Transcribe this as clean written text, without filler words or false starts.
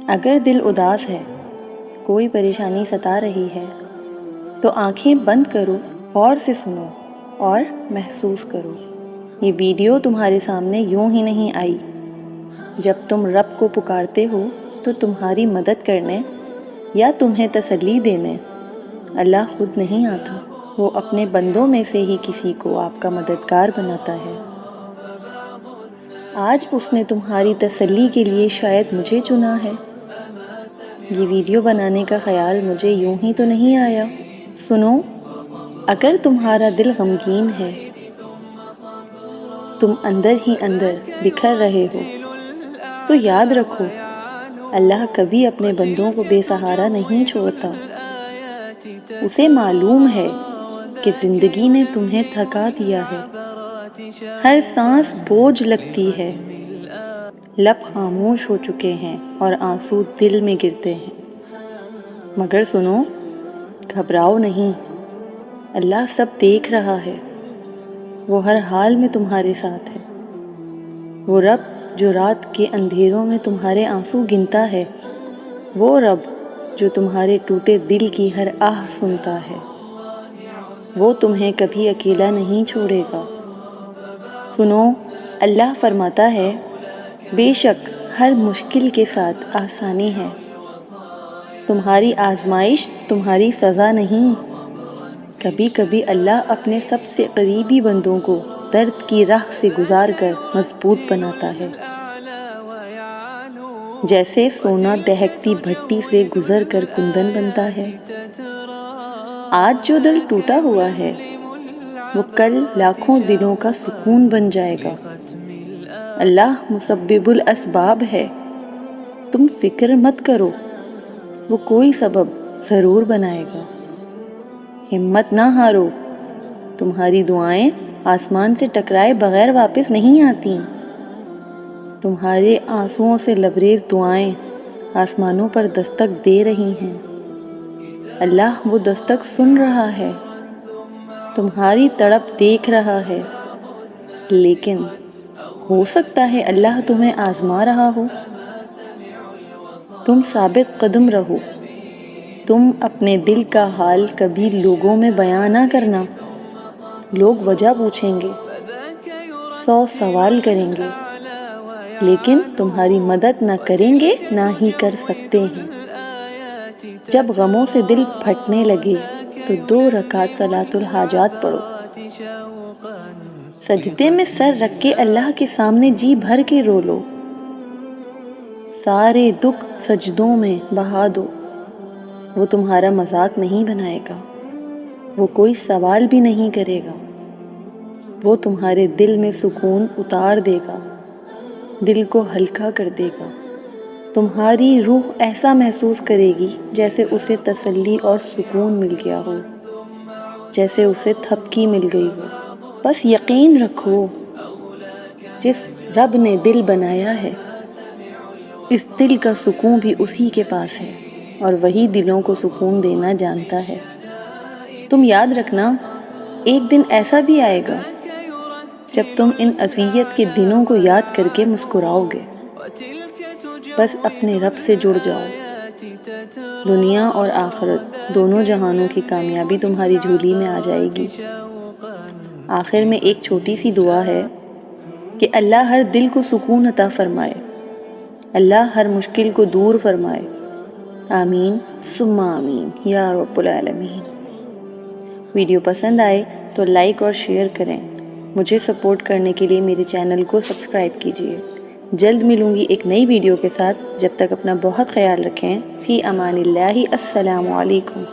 اگر دل اداس ہے، کوئی پریشانی ستا رہی ہے، تو آنکھیں بند کرو، غور سے سنو اور محسوس کرو۔ یہ ویڈیو تمہارے سامنے یوں ہی نہیں آئی۔ جب تم رب کو پکارتے ہو تو تمہاری مدد کرنے یا تمہیں تسلی دینے اللہ خود نہیں آتا۔ وہ اپنے بندوں میں سے ہی کسی کو آپ کا مددگار بناتا ہے۔ آج اس نے تمہاری تسلی کے لیے شاید مجھے چنا ہے۔ یہ ویڈیو بنانے کا خیال مجھے یوں ہی تو نہیں آیا۔ سنو، اگر تمہارا دل غمگین ہے، تم اندر ہی اندر بکھر رہے ہو، تو یاد رکھو اللہ کبھی اپنے بندوں کو بے سہارا نہیں چھوڑتا۔ اسے معلوم ہے کہ زندگی نے تمہیں تھکا دیا ہے، ہر سانس بوجھ لگتی ہے، لب خاموش ہو چکے ہیں اور آنسو دل میں گرتے ہیں۔ مگر سنو، گھبراؤ نہیں، اللہ سب دیکھ رہا ہے۔ وہ ہر حال میں تمہارے ساتھ ہے۔ وہ رب جو رات کے اندھیروں میں تمہارے آنسو گنتا ہے، وہ رب جو تمہارے ٹوٹے دل کی ہر آہ سنتا ہے، وہ تمہیں کبھی اکیلا نہیں چھوڑے گا۔ سنو، اللہ فرماتا ہے، بے شک ہر مشکل کے ساتھ آسانی ہے۔ تمہاری آزمائش تمہاری سزا نہیں۔ کبھی کبھی اللہ اپنے سب سے قریبی بندوں کو درد کی راہ سے گزار کر مضبوط بناتا ہے، جیسے سونا دہکتی بھٹی سے گزر کر کندن بنتا ہے۔ آج جو دل ٹوٹا ہوا ہے، وہ کل لاکھوں دلوں کا سکون بن جائے گا۔ اللہ مسبب الاسباب ہے، تم فکر مت کرو، وہ کوئی سبب ضرور بنائے گا۔ ہمت نہ ہارو، تمہاری دعائیں آسمان سے ٹکرائے بغیر واپس نہیں آتی۔ تمہارے آنسوؤں سے لبریز دعائیں آسمانوں پر دستک دے رہی ہیں۔ اللہ وہ دستک سن رہا ہے، تمہاری تڑپ دیکھ رہا ہے، لیکن ہو سکتا ہے اللہ تمہیں آزما رہا ہو۔ تم ثابت قدم رہو، تم اپنے دل کا حال کبھی لوگوں میں بیان نہ کرنا۔ لوگ وجہ پوچھیں گے، 100 سوال کریں گے، لیکن تمہاری مدد نہ کریں گے نہ ہی کر سکتے ہیں۔ جب غموں سے دل پھٹنے لگے تو 2 رکعت صلاۃ الحاجات پڑھو۔ سجدے میں سر رکھ کے اللہ کے سامنے جی بھر کے رو لو۔ سارے دکھ سجدوں میں بہا دو۔ وہ تمہارا مذاق نہیں بنائے گا، وہ کوئی سوال بھی نہیں کرے گا، وہ تمہارے دل میں سکون اتار دے گا، دل کو ہلکا کر دے گا۔ تمہاری روح ایسا محسوس کرے گی جیسے اسے تسلی اور سکون مل گیا ہو، جیسے اسے تھپکی مل گئی ہو۔ بس یقین رکھو، جس رب نے دل بنایا ہے، اس دل کا سکون بھی اسی کے پاس ہے، اور وہی دلوں کو سکون دینا جانتا ہے۔ تم یاد رکھنا، ایک دن ایسا بھی آئے گا جب تم ان اذیت کے دنوں کو یاد کر کے مسکراؤ گے۔ بس اپنے رب سے جڑ جاؤ، دنیا اور آخرت دونوں جہانوں کی کامیابی تمہاری جھولی میں آ جائے گی۔ آخر میں ایک چھوٹی سی دعا ہے کہ اللہ ہر دل کو سکون عطا فرمائے، اللہ ہر مشکل کو دور فرمائے، آمین ثم آمین یا رب العالمین۔ ویڈیو پسند آئے تو لائک اور شیئر کریں۔ مجھے سپورٹ کرنے کے لیے میرے چینل کو سبسکرائب کیجیے۔ جلد ملوں گی ایک نئی ویڈیو کے ساتھ، جب تک اپنا بہت خیال رکھیں۔ فی امان اللہ، السلام علیکم۔